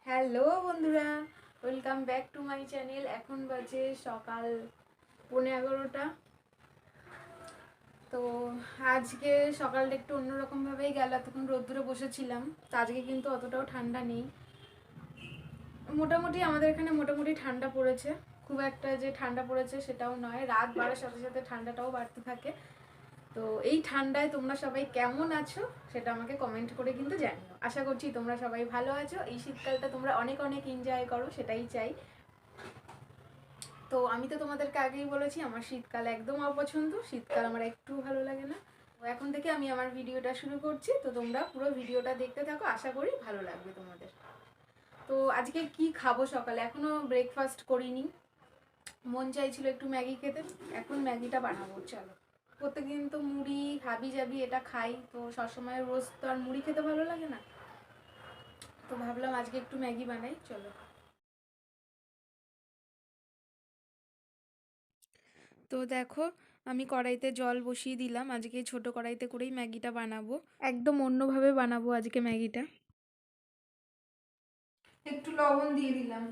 Hello বন্ধুরা, welcome back to my channel. এখন বাজে সকাল 11:15। তো আজকে সকালটা একটু অন্যরকমভাবেই গেল। এতক্ষণ রোদ্দুরে বসেছিলাম, তো আজকে কিন্তু অতটাও ঠান্ডা নেই। মোটামুটি আমাদের এখানে মোটামুটি ঠান্ডা পড়েছে, খুব একটা যে ঠান্ডা পড়েছে সেটাও নয়। রাত বাড়ার সাথে সাথে ঠান্ডাটাও বাড়তে থাকে। তো এই ঠান্ডায় তোমরা সবাই কেমন আছো সেটা আমাকে কমেন্ট করে কিন্তু জানিও। আশা করছি তোমরা সবাই ভালো আছো। এই শীতকালটা তোমরা অনেক অনেক এনজয় করো, সেটাই চাই। তো আমি তো তোমাদেরকে আগেই বলেছি আমার শীতকাল একদম অপছন্দ, শীতকাল আমার একটু ভালো লাগে না। তো এখন থেকে আমি আমার ভিডিওটা শুরু করছি, তো তোমরা পুরো ভিডিওটা দেখতে থাকো, আশা করি ভালো লাগবে তোমাদের। তো আজকে কি খাবো সকালে, এখনো ব্রেকফাস্ট করিনি। মন চাইছিল একটু ম্যাগি খেতে, এখন ম্যাগিটা বানাবো। চলো, প্রত্যেকদিন তো মুড়ি হাবি জাবি এটা খাই, তো সবসময় রোজ তো আর মুড়ি খেতে ভালো লাগে না। তো ভাবলাম আজকে একটু ম্যাগি বানাই, চলো। তো দেখো, আমি কড়াইতে জল বসিয়ে দিলাম। আজকে ছোট কড়াইতে করেই ম্যাগিটা বানাবো, একদম অন্যভাবে বানাবো আজকে ম্যাগিটা। একটু লবণ দিয়ে দিলাম।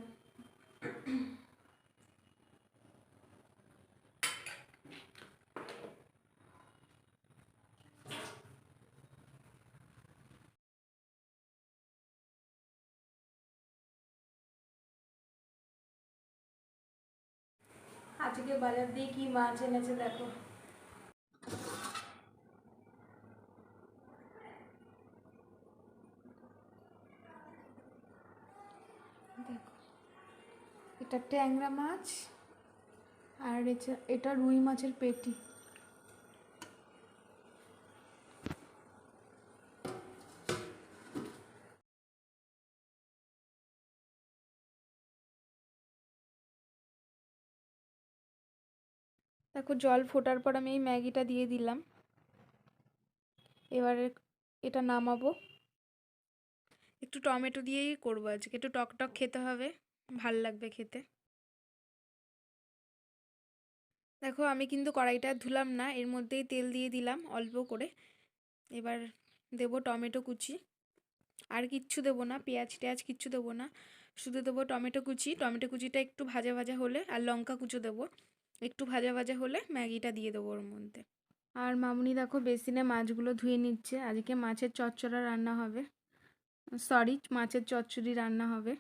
আজকে বাজার দিয়ে কি মাছ এনেছে দেখো। দেখো, এটা ট্যাংরা মাছ, আর এটা রুই মাছের পেটি। দেখো, জল ফোটার পর আমি এই ম্যাগিটা দিয়ে দিলাম। এবারে এটা নামাবো। একটু টমেটো দিয়েই করবো আজকে, একটু টক টক খেতে হবে, ভাল লাগবে খেতে। দেখো, আমি কিন্তু কড়াইটা ধুলাম না, এর মধ্যেই তেল দিয়ে দিলাম অল্প করে। এবার দেবো টমেটো কুচি, আর কিচ্ছু দেবো না, পেঁয়াজ টেয়াজ কিচ্ছু দেবো না, শুধু দেবো টমেটো কুচি। টমেটো কুচিটা একটু ভাজা ভাজা হলে, আর লঙ্কা কুচো দেবো, একটু ভাজা ভাজা হলে ম্যাগিটা দিয়ে দেবো ওর মধ্যে। আর মামুনি দেখো বেসিনে মাছগুলো ধুয়ে নিচ্ছে, আজকে মাছের চচ্চড়া রান্না হবে, সরি মাছের চচ্চড়ি রান্না হবে।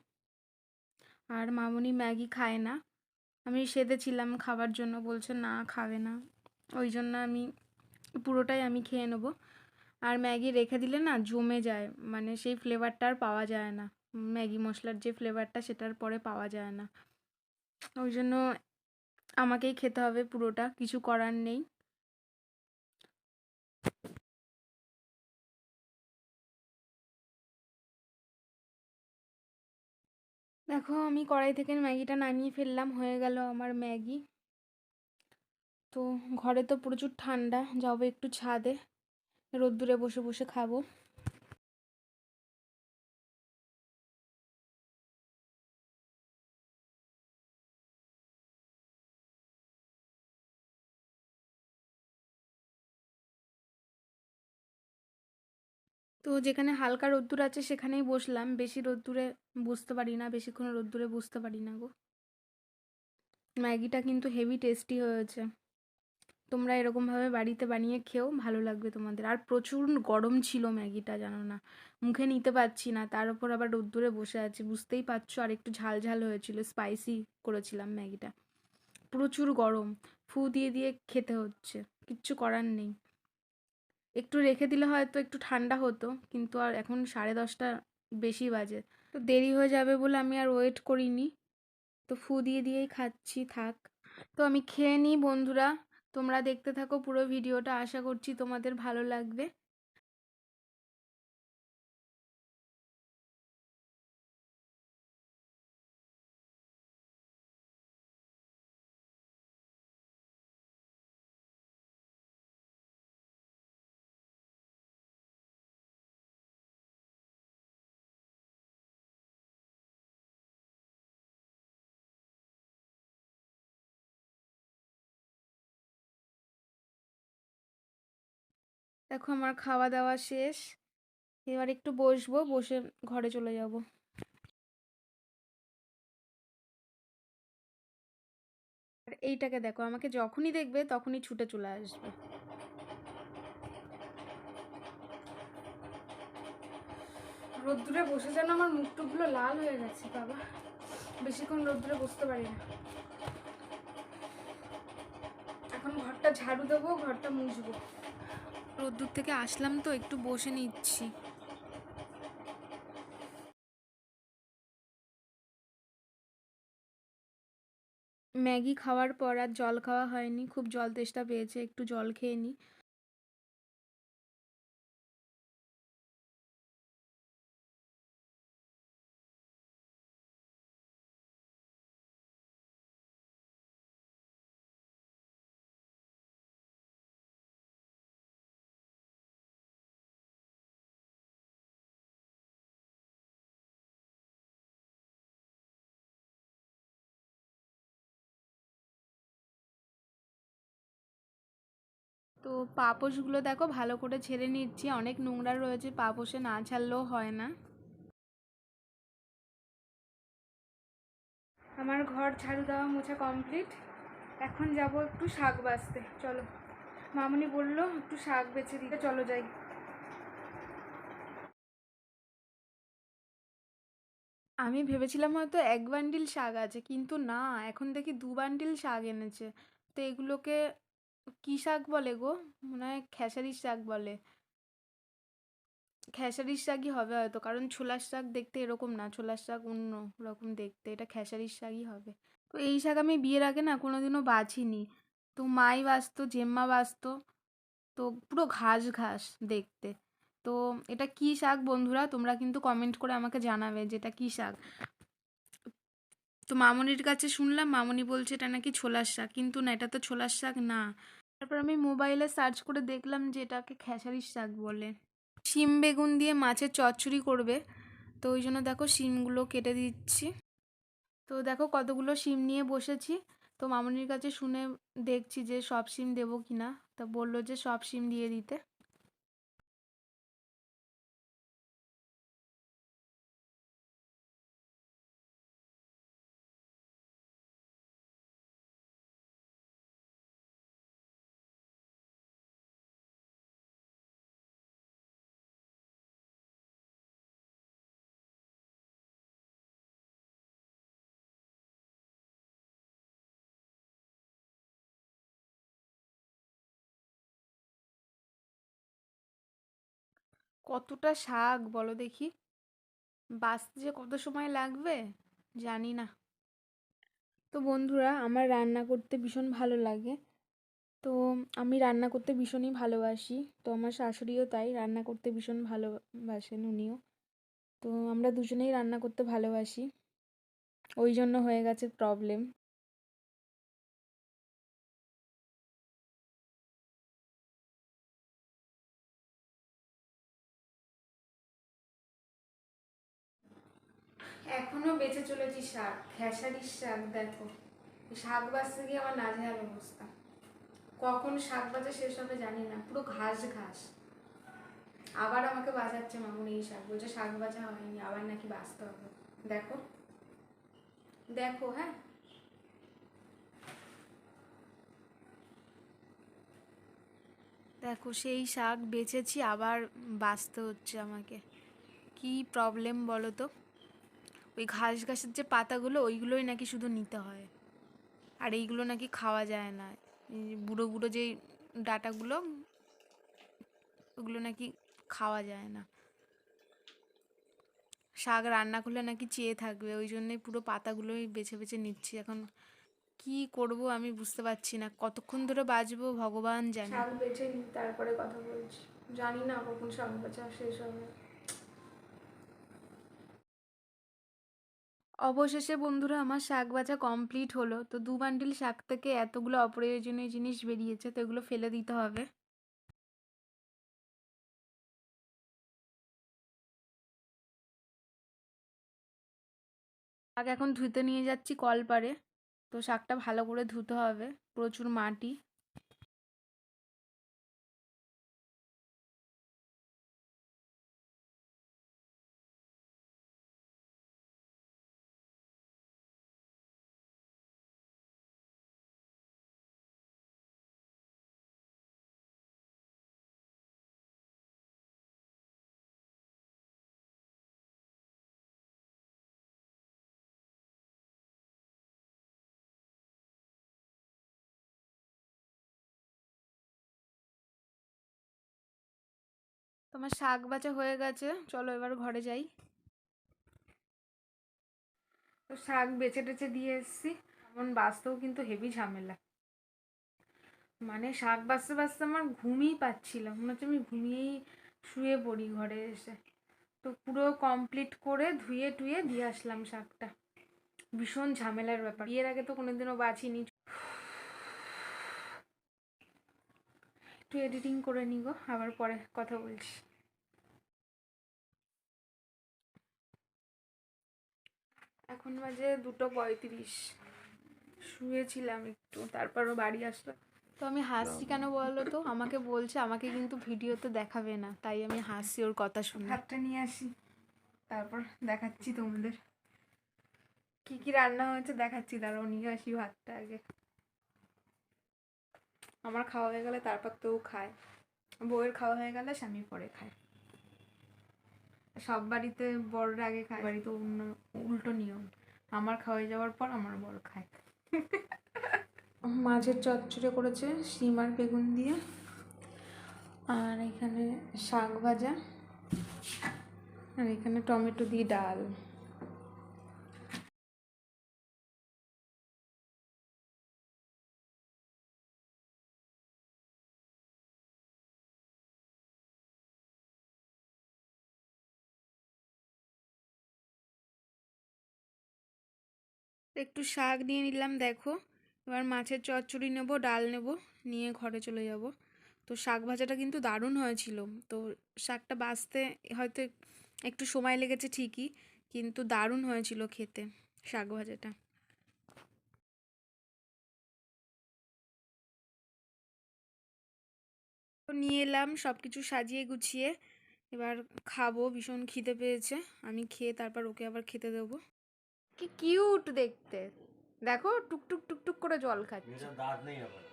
আর মামুনি ম্যাগি খায় না, আমি সেধেছিলাম খাবার জন্য, বলছে না খাবে না, ওই জন্য আমি পুরোটাই আমি খেয়ে নেবো। আর ম্যাগি রেখে দিলে না জমে যায়, মানে সেই ফ্লেভারটা আর পাওয়া যায় না, ম্যাগি মশলার যে ফ্লেভারটা সেটার পরে পাওয়া যায় না। ওই জন্য আমাকেই খেতে হবে পুরোটা, কিছু করার নেই। দেখো, আমি কড়াই থেকে ম্যাগিটা নামিয়ে ফেললাম, হয়ে গেল আমার ম্যাগি। তো ঘরে তো প্রচুর ঠান্ডা, যাবো একটু ছাদে, রোদ্দুরে বসে বসে খাবো। তো যেখানে হালকা রোদ্দুর আছে সেখানেই বসলাম, বেশি রোদ্দুরে বুঝতে পারি না, বেশিক্ষণ রোদ্দুরে বুঝতে পারি না গো। ম্যাগিটা কিন্তু হেভি টেস্টি হয়েছে, তোমরা এরকমভাবে বাড়িতে বানিয়ে খেও, ভালো লাগবে তোমাদের। আর প্রচুর গরম ছিল ম্যাগিটা, জানো না, মুখে নিতে পারছি না, তার উপর আবার রোদ্দুরে বসে আছি, বুঝতেই পারছো। আর একটু ঝাল ঝাল হয়েছিল, স্পাইসি করেছিলাম ম্যাগিটা, প্রচুর গরম, ফু দিয়ে দিয়ে খেতে হচ্ছে, কিচ্ছু করার নেই। একটু রেখে দিলে হয়তো একটু ঠান্ডা হতো, কিন্তু আর এখন 10:30 বেশি বাজে, তো দেরি হয়ে যাবে বলে আমি আর ওয়েট করিনি, তো ফু দিয়ে দিয়েই খাচ্ছি, থাক। তো আমি খেয়ে নিই বন্ধুরা, তোমরা দেখতে থাকো পুরো ভিডিওটা, আশা করছি তোমাদের ভালো লাগবে। দেখো, আমার খাওয়া দাওয়া শেষ, এবার একটু বসবো, বসে ঘরে চলে যাব। আর এইটাকে দেখো, আমাকে যখনই দেখবে তখনই ছুটে চলে আসবে। রোদ্দুরে বসে যেন আমার মুখ টুকগুলো লাল হয়ে গেছে বাবা, বেশিক্ষণ রোদ্দুরে বসতে পারি না। এখন ঘরটা ঝাড়ু দেবো, ঘরটা মুছবো। রোদ্দুর থেকে আসলাম তো একটু বসে নিচ্ছি। ম্যাগি খাওয়ার পর আর জল খাওয়া হয়নি, খুব জল তেষ্টা পেয়েছে, একটু জল খেয়ে নিই। তো পাপোশগুলো দেখো ভালো করে ঝেড়ে নিচ্ছি, অনেক নোংরা রয়েছে, পাপোশে না ছাড়লেও হয় না। আমার ঘর ঝাড়ু দেওয়া মোছা কমপ্লিট। এখন যাব একটু শাক বাছতে, চলো। মামুনি বললো একটু শাক বেছে দিতে, চলো যাই। আমি ভেবেছিলাম হয়তো 1 বান্ডিল শাক আছে, কিন্তু না, এখন দেখি 2 বান্ডিল শাক এনেছে। তো এগুলোকে কি শাক বলে গো? মনে হয় খেসারির শাক বলে। খেসারির শাকই হবে হয়তো, কারণ ছোলার শাক দেখতে এরকম না, ছোলার শাক অন্য রকম দেখতে, এটা খেসারির শাকই হবে। তো এই শাক আমি বিয়ের আগে না কোনোদিনও বাছিনি। তো মাই বাছতো, জেম্মা বাছতো, তো পুরো ঘাস ঘাস দেখতে। তো এটা কি শাক বন্ধুরা, তোমরা কিন্তু কমেন্ট করে আমাকে জানাবে যে এটা কি শাক। তো মামনির কাছে শুনলাম, মামনি বলছে এটা নাকি ছোলার শাক, কিন্তু না, এটা তো ছোলার শাক না। তারপর আমি মোবাইলে সার্চ করে দেখলাম যে এটাকে খেসারির শাক বলে। শিম বেগুন দিয়ে মাছের চচ্চড়ি করবে, তো ওই জন্য দেখো শিমগুলো কেটে দিচ্ছি। তো দেখো কতগুলো শিম নিয়ে বসেছি। তো মামনির কাছে শুনে দেখছি যে সব শিম দেবো কিনা, তা বললো যে সব শিম দিয়ে দিতে। কতটা শাক বলো দেখি, বাছতে যে কত সময় লাগবে জানি না। তো বন্ধুরা, আমার রান্না করতে ভীষণ ভালো লাগে। তো আমি রান্না করতে ভীষণই ভালোবাসি। তো আমার শাশুড়িও তাই, রান্না করতে ভীষণ ভালোবাসেন উনিও। তো আমরা দুজনেই রান্না করতে ভালোবাসি, ওই জন্য হয়ে গেছে প্রবলেম। এখনো বেঁচে চলেছি শাক, খেসারির শাক দেখো। শাক বাছতে গিয়ে আমার নাজেহাল অবস্থা, কখন শাক বাজা শেষ হবে জানি না, পুরো ঘাস ঘাস। আবার আমাকে বাজাচ্ছে মামুনি এই শাক, বলছে শাক বাজা হয়নি, আবার নাকি বাছতে হবে। দেখো দেখো, হ্যাঁ। দেখো সেই শাক বেচেছি, আবার বাছতে হচ্ছে আমাকে। কি প্রবলেম বলো তো। ওই ঘাস ঘাসের যে পাতাগুলো, ওইগুলোই নাকি শুধু নিতে হয়, আর এইগুলো নাকি খাওয়া যায় না। এই যে বুড়ো বুড়ো যেই ডাটাগুলো, ওগুলো নাকি খাওয়া যায় না। শাক রান্না করলে নাকি চেয়ে থাকবে, ওই জন্যই পুরো পাতাগুলোই বেছে বেছে নিচ্ছি এখন। কি করব আমি বুঝতে পারছি না, কতক্ষণ ধরে বাজবো ভগবান জানে। শাক বেছে নি তারপরে কথা বলছি, জানি না কখন শাক বাছা শেষ হবে। অবশেষে বন্ধুরা আমার শাক বাছা কমপ্লিট হলো। তো 2 বান্ডিল শাক থেকে এতগুলো অপ্রয়োজনীয় জিনিস বেরিয়েছে, তো এগুলো ফেলে দিতে হবে। শাক এখন ধুতে নিয়ে যাচ্ছি কলপাড়ে। তো শাকটা ভালো করে ধুতে হবে, প্রচুর মাটি। তোমার শাক বাছা হয়ে গেছে, চলো এবার ঘরে যাই। তো শাক বেছে টেছে দিয়ে এসছি। এমন বাঁচতেও কিন্তু হেভি ঝামেলা, মানে শাক বাঁচতে বাঁচতে আমার ঘুমই পাচ্ছিলাম, মনে হচ্ছে আমি ঘুমিয়েই শুয়ে পড়ি ঘরে এসে। তো পুরো কমপ্লিট করে ধুয়ে টুয়ে দিয়ে আসলাম শাকটা। ভীষণ ঝামেলার ব্যাপার, বিয়ের আগে তো কোনোদিনও বাছিনি। একটু এডিটিং করে নিব, আবার পরে কথা বলছি। এখন বাজে 2:35। শুয়েছিলাম একটু, তারপরও বাড়ি আসলাম। তো আমি হাসছি কেন বলো তো? আমাকে বলছে আমাকে কিন্তু ভিডিওতে দেখাবে না, তাই আমি হাসছি ওর কথা শুনে। ভাতটা নিয়ে আসি, তারপর দেখাচ্ছি তোমাদের কি কি রান্না হয়েছে দেখাচ্ছি। দাঁড়াও নিয়ে আসি ভাতটা আগে। আমার খাওয়া হয়ে গেলে তারপর তো ও খায়, বউয়ের খাওয়া হয়ে গেলে স্বামী পরে খায়। সব বাড়িতে বড়রা আগে খায়, বাড়িতে অন্য উল্টো নিয়ম। আমার খাওয়া যাওয়ার পর আমার বর খায়। মাছের চচ্চড়ি করেছে শিম আর বেগুন দিয়ে, আর এখানে শাক ভাজা, আর এখানে টমেটো দিয়ে ডাল। একটু শাক নিয়ে নিলাম দেখো, এবার মাছের চচ্চড়ি নেব, ডাল নেব, নিয়ে ঘরে চলে যাব। তো শাক ভাজাটা কিন্তু দারুণ হয়েছিল। তো শাকটা বাছতে হয়তো একটু সময় লেগেছে ঠিকই, কিন্তু দারুণ হয়েছিল খেতে শাক ভাজাটা। তো নিয়ে এলাম সব কিছু সাজিয়ে গুছিয়ে, এবার খাবো, ভীষণ খিদে পেয়েছে। আমি খেয়ে তারপর ওকে আবার খেতে দেবো। কি কিউট দেখতে, দেখো টুকটুক টুকটুক করে জল খাচ্ছে। দাঁত নেই আবার।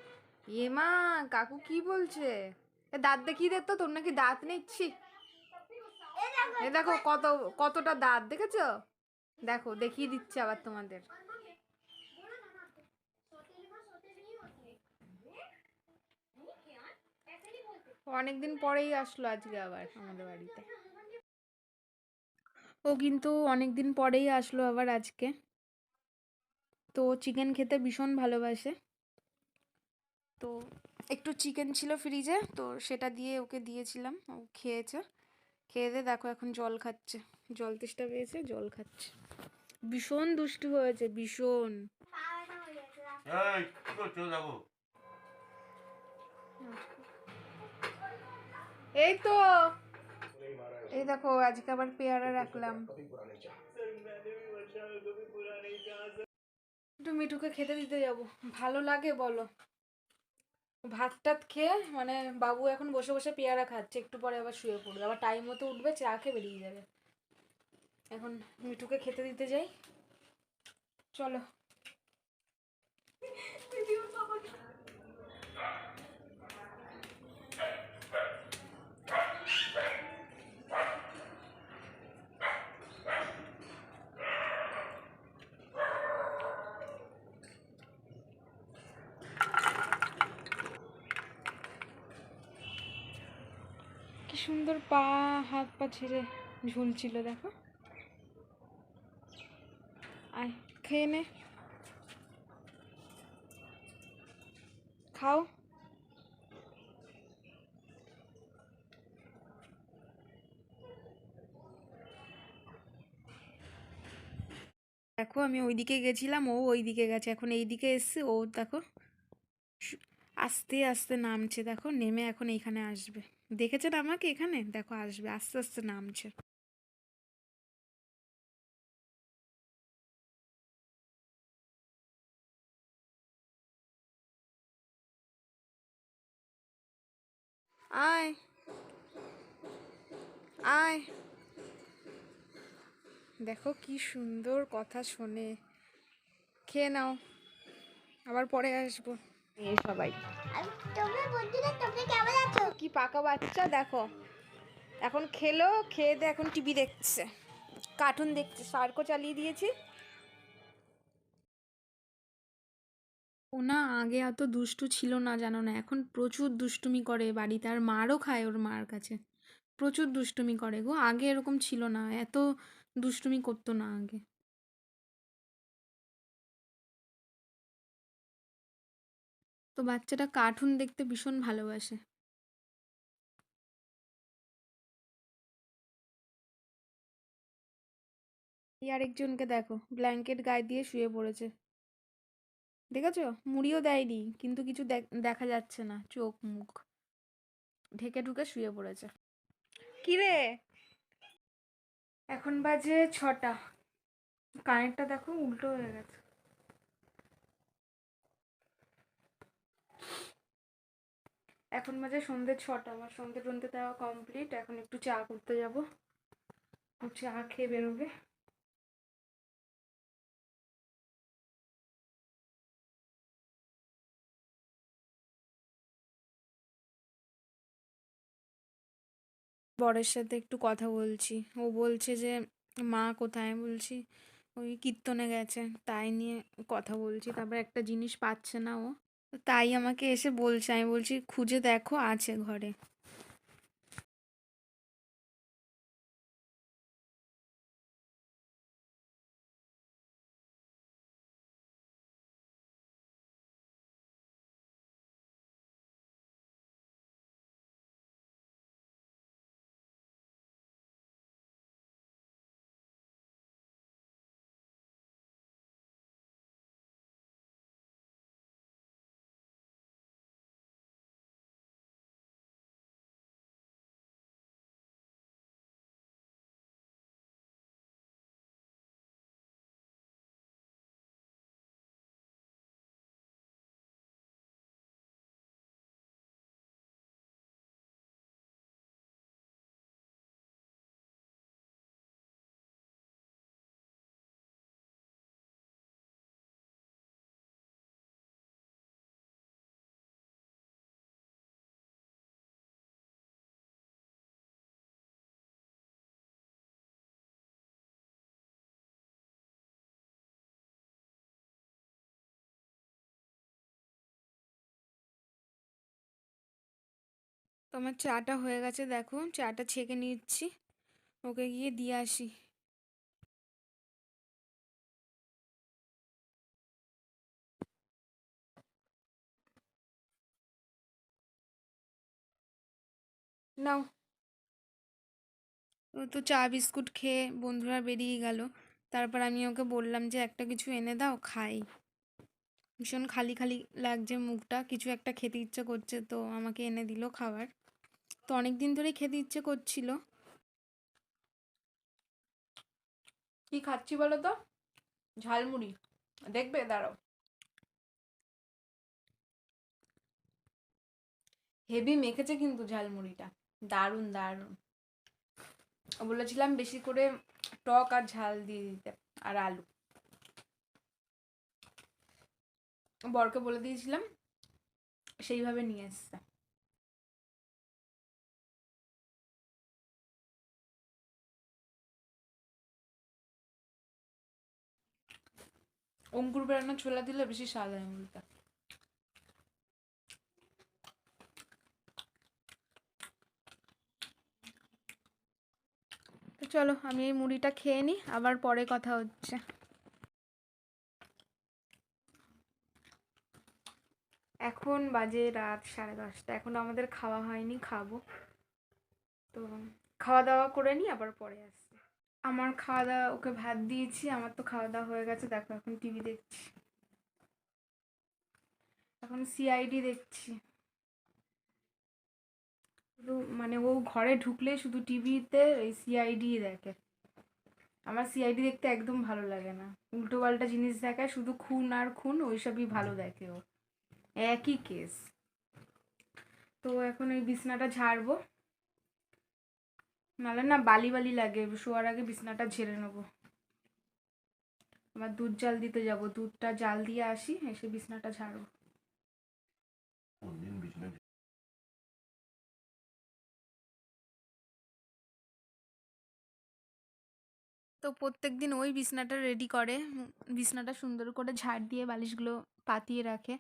এ মা, কাকু কি বলছে? দাঁত দেখিয়ে দে তো, তোর নাকি দাঁত নিচ্ছি। এ দেখো কত কতটা দাঁত দেখেছো, দেখো দেখিয়ে দিচ্ছে আবার তোমাদের। অনেকদিন পরেই আসলো আজকে আবার আমাদের বাড়িতে। ও কিন্তু অনেকদিন পরেই আসলো আবার আজকে। তো চিকেন খেতে ভীষণ ভালোবাসে। তো একটু চিকেন ছিল ফ্রিজে, তো সেটা দিয়ে ওকে দিয়েছিলাম, ও খেয়েছে। খেয়ে দিয়ে দেখো এখন জল খাচ্ছে, জল তেষ্টা পেয়েছে, জল খাচ্ছে। ভীষণ দুষ্টু হয়েছে, ভীষণ। এই তো, এই দেখো আজকে আবার পেয়ারা রাখলাম। একটু মিঠুকে খেতে দিতে যাবো, ভালো লাগে বলো? ভাত টাত খেয়ে মানে বাবু এখন বসে বসে পেয়ারা খাচ্ছে, একটু পরে আবার শুয়ে পড়বে, আবার টাইম মতো উঠবে, চা খেয়ে বেরিয়ে যাবে। এখন মিঠুকে খেতে দিতে যাই, চলো। কি সুন্দর পা, হাত পা ছেড়ে ঝুলছিল দেখো। আয় খেয়ে নে, খাও। দেখো আমি ওইদিকে গেছিলাম, ও ওইদিকে গেছে, এখন এইদিকে এসছে, ও দেখো আস্তে আস্তে নামছে, দেখো নেমে এখন এইখানে আসবে। দেখেছে না আমাকে, এখানে দেখো আসবে, আস্তে আস্তে নামছে। আয় আয়, দেখো কি সুন্দর কথা শোনে। খেয়ে নাও, আবার পরে আসবো। এই সবাই কি পাকা বাচ্চা দেখো, এখন খেলো, খেয়ে দে এখন টিভি দেখছে, কার্টুন দেখছে, সার্কো চালিয়ে দিয়েছি। ও না আগে এত দুষ্টু ছিল না জানো না, এখন প্রচুর দুষ্টুমি করে বাড়িতে, আর মারও খায় ওর মার কাছে। প্রচুর দুষ্টুমি করে গো, আগে এরকম ছিল না, এত দুষ্টুমি করতো না আগে। তো বাচ্চাটা কার্টুন দেখতে ভীষণ ভালোবাসে। এই আরেকজনকে দেখো, ব্ল্যাঙ্কেট গায়ে দিয়ে শুয়ে পড়েছে, দেখেছো? মুড়িও দেয়নি, কিন্তু কিছু দেখা যাচ্ছে না, চোখ মুখ ঢেকে ঢুকে শুয়ে পড়েছে। কি রে? এখন বাজে 6টা। কানেরটা দেখো উল্টো হয়ে গেছে। এখন বাজে সন্ধ্যে 6টা, আমার সন্ধ্যে টন্ধে দেওয়া কমপ্লিট। এখন একটু চা করতে যাব, চা খেয়ে বেরোবে। বরের সাথে একটু কথা বলছি, ও বলছে যে মা কোথায়, বলছি ওই কীর্তনে গেছে, তাই নিয়ে কথা বলছি। তারপর একটা জিনিস পাচ্ছে না ও, তো তাই আমাকে এসে বলছে, আমি বলছি খুঁজে দেখো, আছে ঘরে। তোমার চাটা হয়ে গেছে, দেখো চাটা ছেঁকে নিচ্ছি, ওকে গিয়ে দিয়ে আসি। নাও। ও তো চা বিস্কুট খেয়ে বন্ধুরা বেরিয়ে গেল, তারপর আমি ওকে বললাম যে একটা কিছু এনে দাও খাই, ভীষণ খালি খালি লাগছে মুখটা, কিছু একটা খেতে ইচ্ছে করছে, তো আমাকে এনে দিল খাবার। তো অনেক দিন ধরেই খেতে ইচ্ছে করছিল। কি খাচ্ছি বলো তো? ঝালমুড়ি। দেখবে, দাঁড়াও। হেভি মেখেছে কিন্তু ঝালমুড়িটা, দারুণ দারুণ। বলেছিলাম বেশি করে টক আর ঝাল দিয়ে দিতে, আর আলু। বরকে বলে দিয়েছিলাম, সেইভাবে নিয়ে এসছে। অঙ্কুর বেরানো ছোলা দিলে বেশি স্বাদ হয় মুড়িটা। তো চলো আমি এই মুড়িটা খেয়ে নিই, আবার পরে কথা হচ্ছে। এখন বাজে রাত 10:30, এখন আমাদের খাওয়া হয়নি, খাবো। তো খাওয়া দাওয়া করে নিই, আবার পরে আসছি। আমার খাওয়া দাওয়া, ওকে ভাত দিয়েছি, আমার তো খাওয়া দাওয়া হয়ে গেছে, দেখো এখন টিভি দেখছি, এখন সিআইডি দেখছি। শুধু মানে ও ঘরে ঢুকলেই শুধু টিভিতে এই সিআইডি দেখে। আমার সিআইডি দেখতে একদম ভালো লাগে না, উল্টো পাল্টা জিনিস দেখায়, শুধু খুন আর খুন, ওইসবই ভালো দেখে ও, একই কেস। তো এখন এই বিছনাটা ঝাড়বো, নাহলে না বালি বালি লাগে, শোয়ার আগে বিছনাটা ঝেড়ে নেবো। আবার দুধ জাল দিতে যাব, দুধটা জাল দিয়ে আসি, এসে বিছনাটা ঝাড়বো। তো প্রত্যেকদিন ওই বিছানাটা রেডি করে, বিছানাটা সুন্দর করে ঝাড় দিয়ে বালিশগুলো পাতিয়ে রাখে।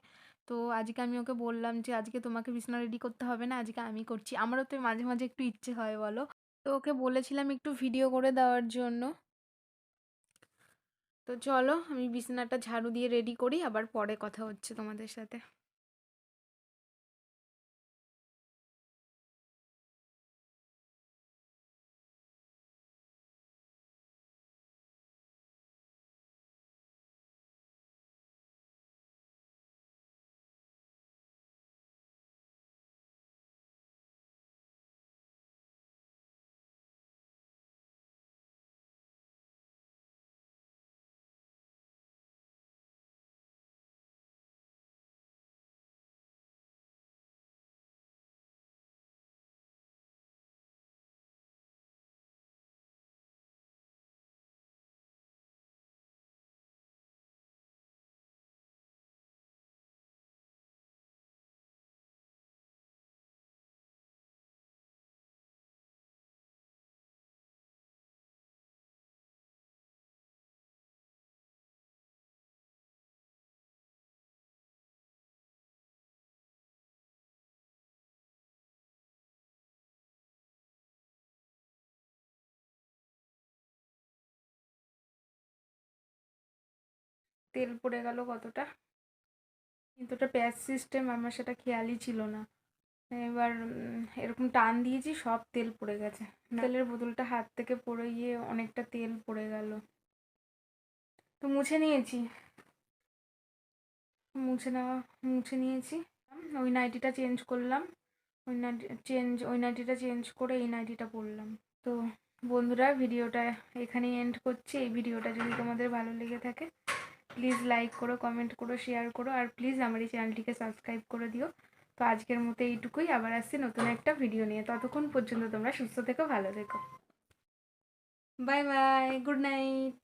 তো আজকে আমি ওকে বললাম যে আজকে তোমাকে বিছানা রেডি করতে হবে না, আজকে আমি করছি। আমারও তো মাঝে মাঝে একটু ইচ্ছে হয় বলো। তো ওকে বলেছিলাম একটু ভিডিও করে দেওয়ার জন্য। তো চলো আমি বিছানাটা ঝাড়ু দিয়ে রেডি করি, আবার পরে কথা হচ্ছে তোমাদের সাথে। তেল পড়ে গেল কতটা, কিন্তু ওটা প্যাচ সিস্টেম, আমার সেটা খেয়ালই ছিল না। এবার এরকম টান দিয়েছি, সব তেল পড়ে গেছে। তেলের বোতলটা হাত থেকে পড়ে গিয়ে অনেকটা তেল পড়ে গেল। তো মুছে নিয়েছি, মুছে নিয়েছি। ওই নাইটিটা চেঞ্জ করলাম, ওই নাইটিটা চেঞ্জ করে এই নাইটিটা পরলাম। তো বন্ধুরা, ভিডিওটা এখানেই এন্ড করছি। এই ভিডিওটা যদি তোমাদের ভালো লেগে থাকে প্লিজ লাইক করো, কমেন্ট করো, শেয়ার করো, আর প্লিজ আমার এই চ্যানেলটিকে সাবস্ক্রাইব করে দিও। তো আজকের মতো এইটুকুই, আবার আসছি নতুন একটা ভিডিও নিয়ে। ততক্ষণ পর্যন্ত তোমরা সুস্থ থেকো, ভালো থেকো। Bye bye, good night.